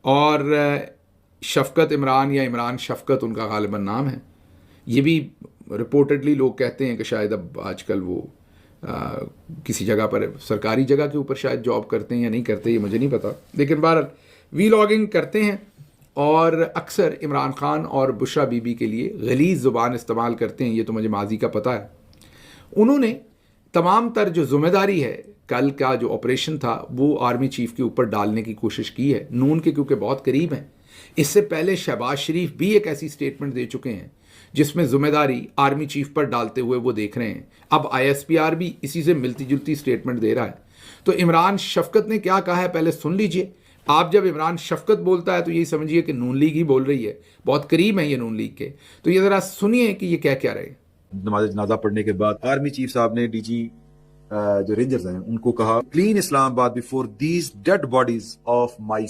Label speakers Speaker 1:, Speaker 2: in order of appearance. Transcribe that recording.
Speaker 1: और शफ़क़त इमरान या इमरान शफ़क़त उनका गालिबन नाम है। ये भी रिपोर्टेडली लोग कहते हैं कि शायद अब आजकल वो किसी जगह पर सरकारी जगह के ऊपर शायद जॉब करते हैं या नहीं करते, ये मुझे नहीं पता, लेकिन बहरहाल वीलॉगिंग करते हैं और अक्सर इमरान खान और बुशरा बीबी के लिए गलीज़ ज़ुबान इस्तेमाल करते हैं। ये तो मुझे माजी का पता है। उन्होंने तमाम तर जो ज़िम्मेदारी है कल का जो ऑपरेशन था वो आर्मी चीफ़ के ऊपर डालने की कोशिश की है, नून के क्योंकि बहुत करीब हैं। इससे पहले शहबाज शरीफ भी एक ऐसी स्टेटमेंट दे चुके हैं जिसमें ज़िम्मेदारी आर्मी चीफ़ पर डालते हुए वो देख रहे हैं। अब ISPR भी इसी से मिलती जुलती स्टेटमेंट दे रहा है। तो इमरान शफ़क़त ने क्या कहा है पहले सुन लीजिए। आप जब इमरान शफ़क़त बोलता है तो यही समझिए कि नून लीग ही बोल रही है, बहुत करीब है ये नून लीग के। तो ये ज़रा सुनिए कि ये क्या क्या रहे।
Speaker 2: नमाज जनाजा पढ़ने के बाद आर्मी चीफ साहब ने DG जो रेंजर्स हैं उनको कहा, clean Islamabad before these dead bodies of my